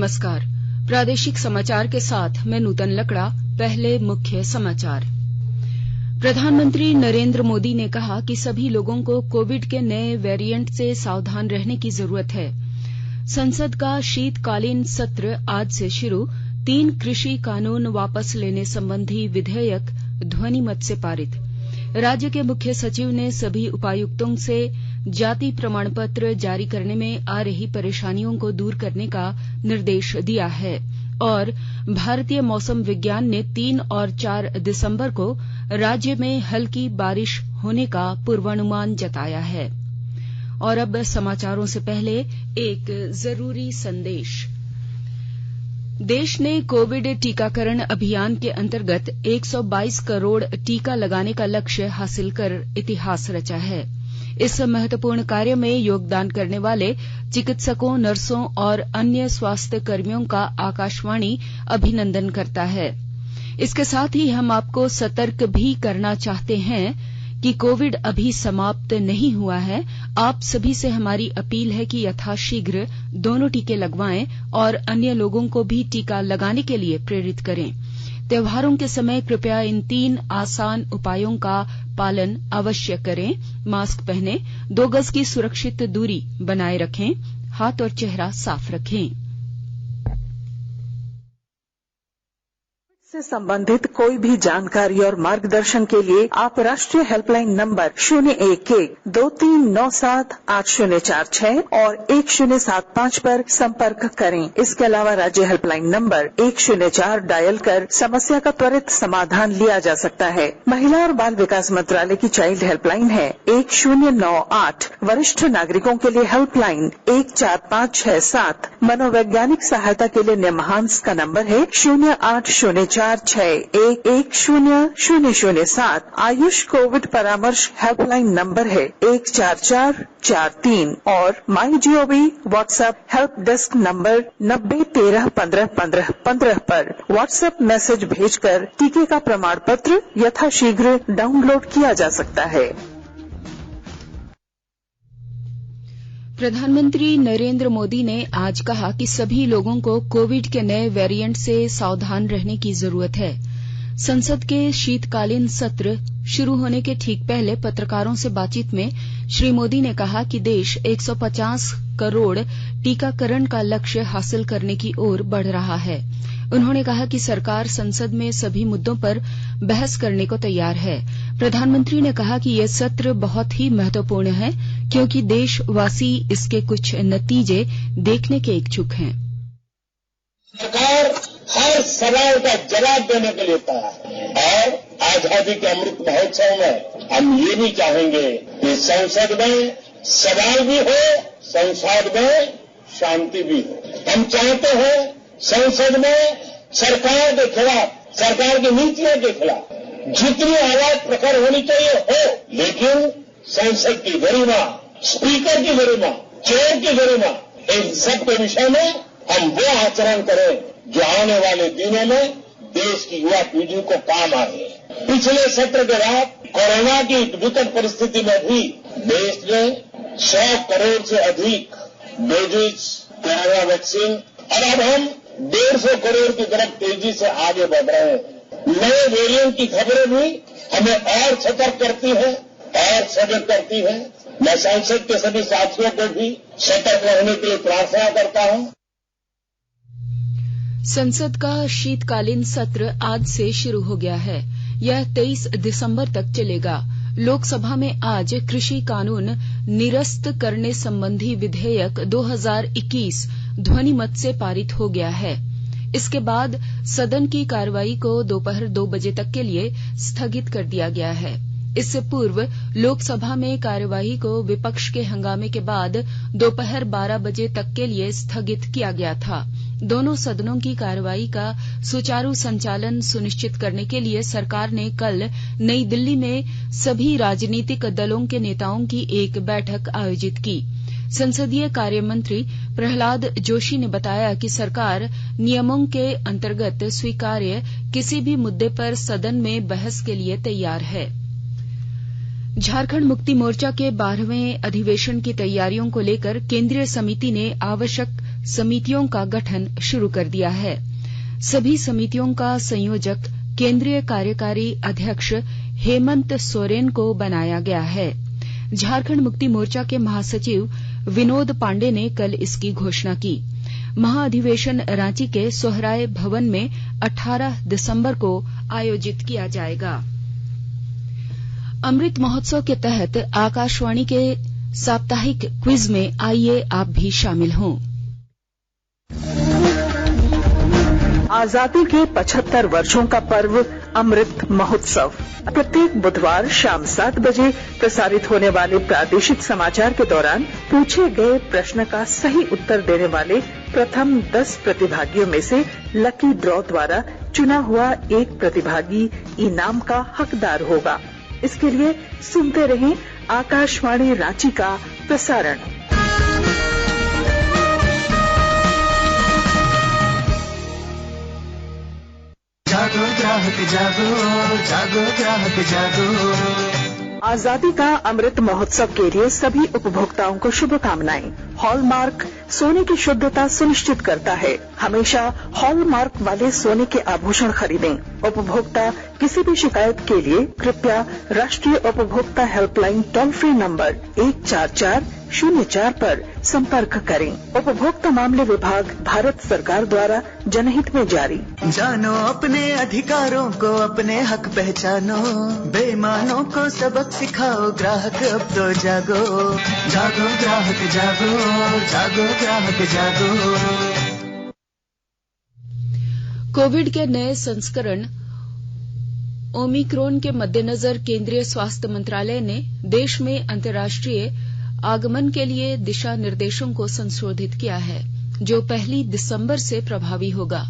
नमस्कार। प्रादेशिक समाचार के साथ मैं नूतन लकड़ा। पहले मुख्य समाचार। प्रधानमंत्री नरेंद्र मोदी ने कहा कि सभी लोगों को कोविड के नए वेरिएंट से सावधान रहने की जरूरत है। संसद का शीतकालीन सत्र आज से शुरू। 3 कृषि कानून वापस लेने संबंधी विधेयक ध्वनिमत से पारित। राज्य के मुख्य सचिव ने सभी उपायुक्तों से जाति प्रमाण पत्र जारी करने में आ रही परेशानियों को दूर करने का निर्देश दिया है। और भारतीय मौसम विज्ञान ने 3 और 4 दिसंबर को राज्य में हल्की बारिश होने का पूर्वानुमान जताया है। और अब समाचारों से पहले एक जरूरी संदेश। देश ने कोविड टीकाकरण अभियान के अंतर्गत 122 करोड़ टीका लगाने का लक्ष्य हासिल कर इतिहास रचा है। इस महत्वपूर्ण कार्य में योगदान करने वाले चिकित्सकों, नर्सों और अन्य स्वास्थ्य कर्मियों का आकाशवाणी अभिनंदन करता है। इसके साथ ही हम आपको सतर्क भी करना चाहते हैं कि कोविड अभी समाप्त नहीं हुआ है। आप सभी से हमारी अपील है कि यथाशीघ्र दोनों टीके लगवाएं और अन्य लोगों को भी टीका लगाने के लिए प्रेरित करें। त्योहारों के समय कृपया इन 3 आसान उपायों का पालन अवश्य करें। मास्क पहनें, 2 गज की सुरक्षित दूरी बनाए रखें, हाथ और चेहरा साफ रखें। से संबंधित कोई भी जानकारी और मार्गदर्शन के लिए आप राष्ट्रीय हेल्पलाइन नंबर 0112397804 और 1075 पर संपर्क करें। इसके अलावा राज्य हेल्पलाइन नंबर 104 डायल कर समस्या का त्वरित समाधान लिया जा सकता है। महिला और बाल विकास मंत्रालय की चाइल्ड हेल्पलाइन है 1098। वरिष्ठ नागरिकों के लिए हेल्पलाइन 14567। मनोवैज्ञानिक सहायता के लिए निमहांस का नंबर है 0804611007। आयुष कोविड परामर्श हेल्पलाइन नंबर है 14443 और MyGov WhatsApp help desk number 90131515 पर व्हाट्सएप मैसेज भेजकर टीके का प्रमाण पत्र यथाशीघ्र डाउनलोड किया जा सकता है। प्रधानमंत्री नरेंद्र मोदी ने आज कहा कि सभी लोगों को कोविड के नए वेरिएंट से सावधान रहने की जरूरत है। संसद के शीतकालीन सत्र शुरू होने के ठीक पहले पत्रकारों से बातचीत में श्री मोदी ने कहा कि देश 150 करोड़ टीकाकरण का लक्ष्य हासिल करने की ओर बढ़ रहा है। उन्होंने कहा कि सरकार संसद में सभी मुद्दों पर बहस करने को तैयार है। प्रधानमंत्री ने कहा कि यह सत्र बहुत ही महत्वपूर्ण है क्योंकि देशवासी इसके कुछ नतीजे देखने के इच्छुक हैं। सरकार हर सवाल का जवाब देने के लिए तैयार है और आजादी के अमृत महोत्सव में हम ये भी चाहेंगे कि संसद में सवाल भी हो, संसद में शांति भी हो। हम चाहते हैं संसद में सरकार के खिलाफ, सरकार की नीतियों के खिलाफ जितनी आवाज प्रखर होनी चाहिए हो, लेकिन संसद की गरिमा, स्पीकर की गरिमा, चेयर की गरिमा, इन सब के विषय में हम वो आचरण करें जो आने वाले दिनों में देश की युवा पीढ़ी को काम आए। पिछले सत्र के बाद कोरोना की विकट परिस्थिति में भी देश ने 100 करोड़ से अधिक डोजेज कोरोना वैक्सीन और अब हम 150 करोड़ की तरफ तेजी से आगे बढ़ रहे हैं। नए वेरिएंट की खबरें भी हमें और सतर्क करती है और सजग करती है। मैं संसद के सभी साथियों को भी सतर्क रहने के लिए प्रार्थना करता हूं। संसद का शीतकालीन सत्र आज से शुरू हो गया है। यह 23 दिसंबर तक चलेगा। लोकसभा में आज कृषि कानून निरस्त करने संबंधी विधेयक 2021 ध्वनिमत से पारित हो गया है। इसके बाद सदन की कार्रवाई को दोपहर 2 बजे तक के लिए स्थगित कर दिया गया है। इससे पूर्व लोकसभा में कार्यवाही को विपक्ष के हंगामे के बाद दोपहर 12 बजे तक के लिए स्थगित किया गया था। दोनों सदनों की कार्यवाही का सुचारू संचालन सुनिश्चित करने के लिए सरकार ने कल नई दिल्ली में सभी राजनीतिक दलों के नेताओं की एक बैठक आयोजित की। संसदीय कार्य मंत्री प्रहलाद जोशी ने बताया कि सरकार नियमों के अंतर्गत स्वीकार्य किसी भी मुद्दे पर सदन में बहस के लिए तैयार है। झारखंड मुक्ति मोर्चा के 12वें अधिवेशन की तैयारियों को लेकर केंद्रीय समिति ने आवश्यक समितियों का गठन शुरू कर दिया है। सभी समितियों का संयोजक केंद्रीय कार्यकारी अध्यक्ष हेमंत सोरेन को बनाया गया है। झारखंड मुक्ति मोर्चा के महासचिव विनोद पांडे ने कल इसकी घोषणा की। महाअधिवेशन रांची के सोहराय भवन में 18 दिसंबर को आयोजित किया जाएगा। अमृत महोत्सव के तहत आकाशवाणी के साप्ताहिक क्विज में आइए आप भी शामिल हों। आजादी के 75 वर्षों का पर्व अमृत महोत्सव प्रत्येक बुधवार शाम 7 बजे प्रसारित होने वाले प्रादेशिक समाचार के दौरान पूछे गए प्रश्न का सही उत्तर देने वाले प्रथम 10 प्रतिभागियों में से लकी ड्रॉ द्वारा चुना हुआ एक प्रतिभागी इनाम का हकदार होगा। इसके लिए सुनते रहें आकाशवाणी रांची का प्रसारण। जागो ग्राहक जागो, जागो ग्राहक जागो। आजादी का अमृत महोत्सव के लिए सभी उपभोक्ताओं को शुभकामनाएं। हॉलमार्क सोने की शुद्धता सुनिश्चित करता है। हमेशा हॉलमार्क वाले सोने के आभूषण खरीदें। उपभोक्ता किसी भी शिकायत के लिए कृपया राष्ट्रीय उपभोक्ता हेल्पलाइन टोल फ्री नंबर 14404 पर संपर्क करें। उपभोक्ता मामले विभाग भारत सरकार द्वारा जनहित में जारी। जानो अपने अधिकारों को, अपने हक पहचानो, बेईमानों को सबक सिखाओ, ग्राहक अब तो जागो। जागो ग्राहक जागो, जागो ग्राहक जागो। कोविड के नए संस्करण ओमिक्रॉन के मद्देनजर केंद्रीय स्वास्थ्य मंत्रालय ने देश में अंतर्राष्ट्रीय आगमन के लिए दिशा निर्देशों को संशोधित किया है, जो 1 दिसंबर से प्रभावी होगा।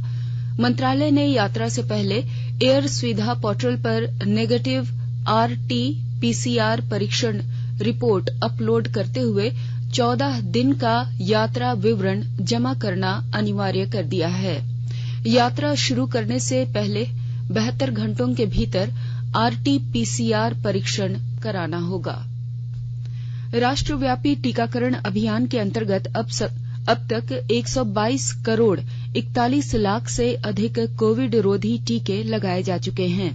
मंत्रालय ने यात्रा से पहले एयर सुविधा पोर्टल पर नेगेटिव RT-PCR परीक्षण रिपोर्ट अपलोड करते हुए 14 दिन का यात्रा विवरण जमा करना अनिवार्य कर दिया है। यात्रा शुरू करने से पहले 72 घंटों के भीतर RT-PCR परीक्षण कराना होगा। राष्ट्रव्यापी टीकाकरण अभियान के अंतर्गत अब तक 122 करोड़ 41 लाख से अधिक कोविड रोधी टीके लगाए जा चुके हैं।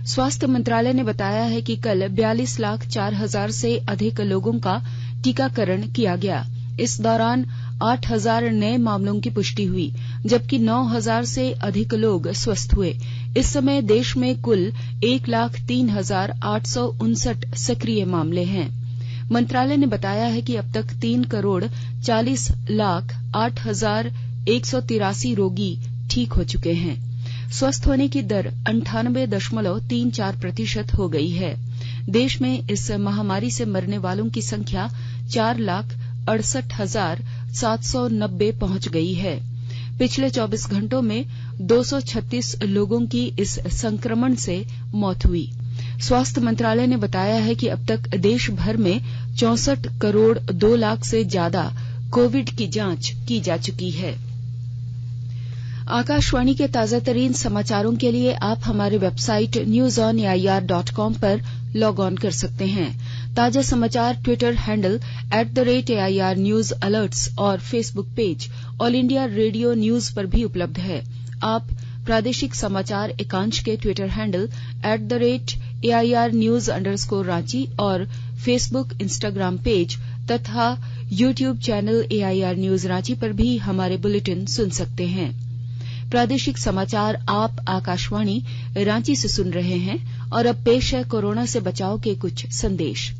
स्वास्थ्य मंत्रालय ने बताया है कि कल 42 लाख 4 हजार से अधिक लोगों का टीकाकरण किया गया। इस दौरान 8,000 नए मामलों की पुष्टि हुई, जबकि 9,000 से अधिक लोग स्वस्थ हुए। इस समय देश में कुल 1,03,859 सक्रिय मामले हैं। मंत्रालय ने बताया है कि अब तक 3 करोड़ 40 लाख 8,183 रोगी ठीक हो चुके हैं। स्वस्थ होने की दर 98.34% हो गई है। देश में इस महामारी से मरने वालों की संख्या 4,68,790 पहुंच गई है। पिछले 24 घंटों में 236 लोगों की इस संक्रमण से मौत हुई। स्वास्थ्य मंत्रालय ने बताया है कि अब तक देश भर में 64 करोड़ 2 लाख से ज्यादा कोविड की जांच की जा चुकी है। आकाशवाणी के ताजातरीन समाचारों के लिए आप हमारे वेबसाइट newsonair.com पर लॉग ऑन कर सकते हैं। ताजा समाचार Twitter handle @AIR News Alerts और Facebook page all India radio news पर भी उपलब्ध है। आप प्रादेशिक समाचार एकांश के ट्विटर हैंडल @AIR News_Ranchi और फेसबुक इंस्टाग्राम पेज तथा YouTube channel AIR News Ranchi पर भी हमारे बुलेटिन सुन सकते हैं। प्रादेशिक समाचार आप आकाशवाणी रांची से सुन रहे हैं और अब पेश है कोरोना से बचाव के कुछ संदेश।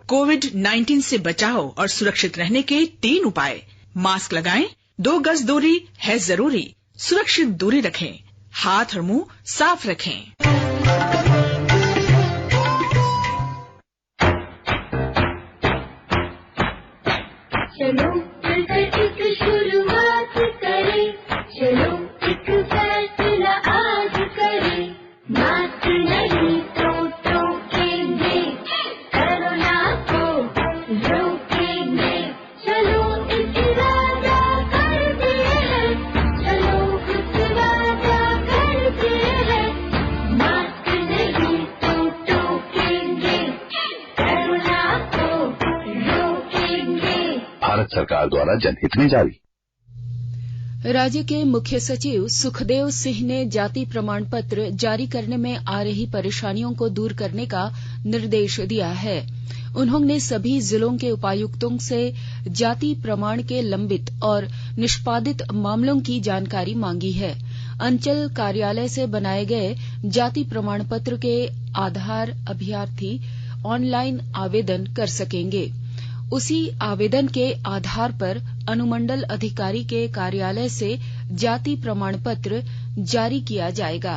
कोविड-19 से बचाव और सुरक्षित रहने के 3 उपाय। मास्क लगाएं, 2 गज दूरी है जरूरी, सुरक्षित दूरी रखें, हाथ और मुंह साफ रखें। चलो मिलकर एक शुरुआत करें, चलो एक फैसला आज करें, मास्क नहीं तो टोकेंगे, कोरोना को रोकेंगे, चलो एक इरादा करते हैं, चलो कुछ वादा करते हैं, मास्क नहीं तो टोकेंगे, कोरोना को भारत सरकार द्वारा जनहित में जारी। राज्य के मुख्य सचिव सुखदेव सिंह ने जाति प्रमाण पत्र जारी करने में आ रही परेशानियों को दूर करने का निर्देश दिया है। उन्होंने सभी जिलों के उपायुक्तों से जाति प्रमाण के लंबित और निष्पादित मामलों की जानकारी मांगी है। अंचल कार्यालय से बनाए गए जाति प्रमाण पत्र के आधार अभ्यर्थी ऑनलाइन आवेदन कर सकेंगे। उसी आवेदन के आधार पर अनुमंडल अधिकारी के कार्यालय से जाति प्रमाण पत्र जारी किया जाएगा।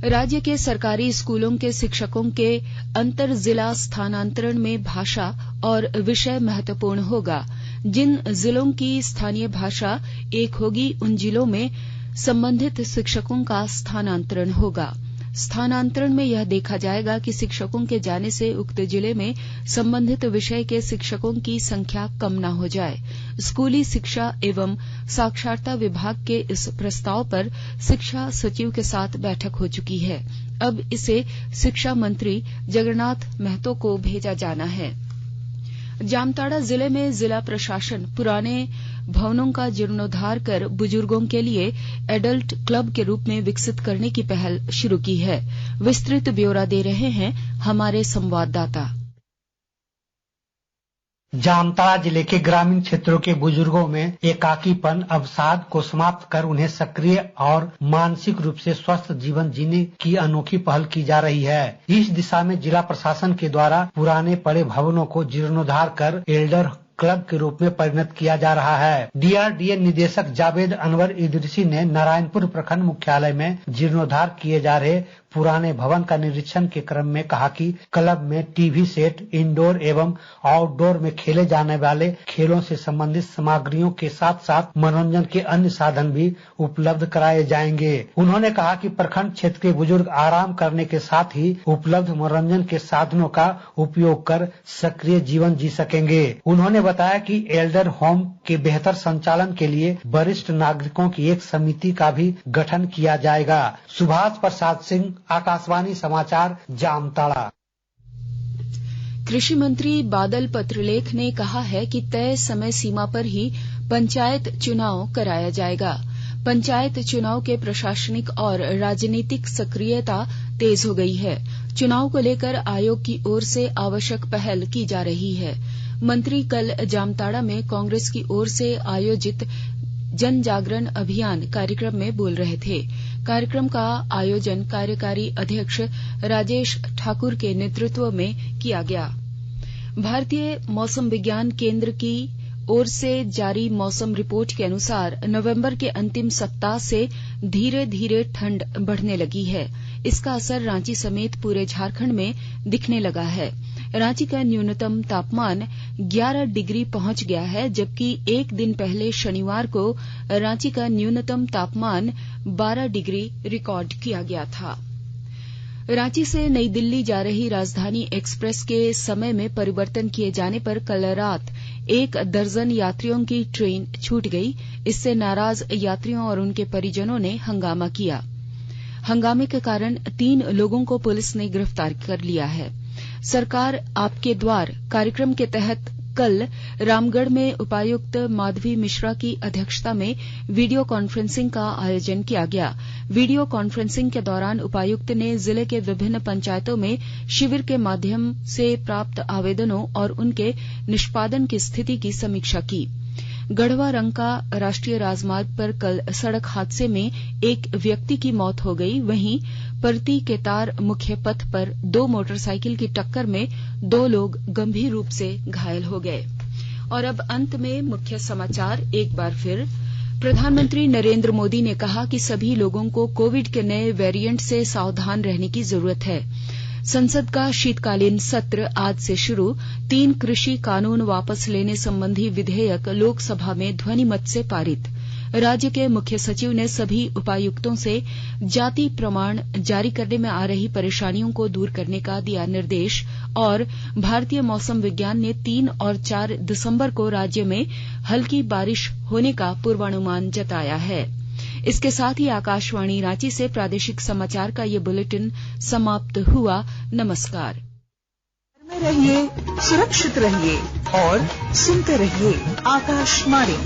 राज्य के सरकारी स्कूलों के शिक्षकों के अंतर जिला स्थानांतरण में भाषा और विषय महत्वपूर्ण होगा। जिन जिलों की स्थानीय भाषा एक होगी उन जिलों में संबंधित शिक्षकों का स्थानांतरण होगा। स्थानांतरण में यह देखा जाएगा कि शिक्षकों के जाने से उक्त जिले में संबंधित विषय के शिक्षकों की संख्या कम न हो जाए। स्कूली शिक्षा एवं साक्षरता विभाग के इस प्रस्ताव पर शिक्षा सचिव के साथ बैठक हो चुकी है। अब इसे शिक्षा मंत्री जगन्नाथ महतो को भेजा जाना है। जामताड़ा जिले में जिला प्रशासन पुराने भवनों का जीर्णोद्धार कर बुजुर्गों के लिए एडल्ट क्लब के रूप में विकसित करने की पहल शुरू की है। विस्तृत ब्यौरा दे रहे हैं हमारे संवाददाता। जामताड़ा जिले के ग्रामीण क्षेत्रों के बुजुर्गों में एकाकीपन अवसाद को समाप्त कर उन्हें सक्रिय और मानसिक रूप से स्वस्थ जीवन जीने की अनोखी पहल की जा रही है। इस दिशा में जिला प्रशासन के द्वारा पुराने पड़े भवनों को जीर्णोद्धार कर एल्डर क्लब के रूप में परिणत किया जा रहा है। डीआरडीए निदेशक जावेद अनवर इदरिसी ने नारायणपुर प्रखंड मुख्यालय में जीर्णोद्धार किए जा रहे पुराने भवन का निरीक्षण के क्रम में कहा कि क्लब में टीवी सेट, इंडोर एवं आउटडोर में खेले जाने वाले खेलों से संबंधित सामग्रियों के साथ साथ मनोरंजन के अन्य साधन भी उपलब्ध कराए जाएंगे। उन्होंने कहा कि प्रखंड क्षेत्र के बुजुर्ग आराम करने के साथ ही उपलब्ध मनोरंजन के साधनों का उपयोग कर सक्रिय जीवन जी सकेंगे। उन्होंने बताया कि एल्डर होम के बेहतर संचालन के लिए वरिष्ठ नागरिकों की एक समिति का भी गठन किया जाएगा। सुभाष प्रसाद सिंह, आकाशवाणी समाचार, जामताड़ा। कृषि मंत्री बादल पत्रलेख ने कहा है कि तय समय सीमा पर ही पंचायत चुनाव कराया जाएगा। पंचायत चुनाव के प्रशासनिक और राजनीतिक सक्रियता तेज हो गई है। चुनाव को लेकर आयोग की ओर से आवश्यक पहल की जा रही है। मंत्री कल जामताड़ा में कांग्रेस की ओर से आयोजित जन जागरण अभियान कार्यक्रम में बोल रहे थे। कार्यक्रम का आयोजन कार्यकारी अध्यक्ष राजेश ठाकुर के नेतृत्व में किया गया। भारतीय मौसम विज्ञान केंद्र की ओर से जारी मौसम रिपोर्ट के अनुसार नवंबर के अंतिम सप्ताह से धीरे धीरे ठंड बढ़ने लगी है। इसका असर रांची समेत पूरे झारखंड में दिखने लगा है। रांची का न्यूनतम तापमान 11 डिग्री पहुंच गया है, जबकि एक दिन पहले शनिवार को रांची का न्यूनतम तापमान 12 डिग्री रिकॉर्ड किया गया था। रांची से नई दिल्ली जा रही राजधानी एक्सप्रेस के समय में परिवर्तन किए जाने पर कल रात 1 दर्जन यात्रियों की ट्रेन छूट गई। इससे नाराज यात्रियों और उनके परिजनों ने हंगामा किया। हंगामे के कारण 3 लोगों को पुलिस ने गिरफ्तार कर लिया है। सरकार आपके द्वार कार्यक्रम के तहत कल रामगढ़ में उपायुक्त माधवी मिश्रा की अध्यक्षता में वीडियो कॉन्फ्रेंसिंग का आयोजन किया गया। वीडियो कॉन्फ्रेंसिंग के दौरान उपायुक्त ने जिले के विभिन्न पंचायतों में शिविर के माध्यम से प्राप्त आवेदनों और उनके निष्पादन की स्थिति की समीक्षा की। गढ़वा रंका राष्ट्रीय राजमार्ग पर कल सड़क हादसे में एक व्यक्ति की मौत हो गई। वहीं परती केतार मुख्य पथ पर 2 मोटरसाइकिल की टक्कर में 2 लोग गंभीर रूप से घायल हो गए। और अब अंत में मुख्य समाचार एक बार फिर। प्रधानमंत्री नरेंद्र मोदी ने कहा कि सभी लोगों को कोविड के नए वेरिएंट से सावधान रहने की जरूरत है। संसद का शीतकालीन सत्र आज से शुरू। 3 कृषि कानून वापस लेने संबंधी विधेयक लोकसभा में ध्वनिमत से पारित। राज्य के मुख्य सचिव ने सभी उपायुक्तों से जाति प्रमाण जारी करने में आ रही परेशानियों को दूर करने का दिया निर्देश। और भारतीय मौसम विज्ञान ने 3 और 4 दिसंबर को राज्य में हल्की बारिश होने का पूर्वानुमान जताया है। इसके साथ ही आकाशवाणी रांची से प्रादेशिक समाचार का ये बुलेटिन समाप्त हुआ। नमस्कार। रहिए, सुरक्षित रहिए और सुनते रहिए आकाशवाणी।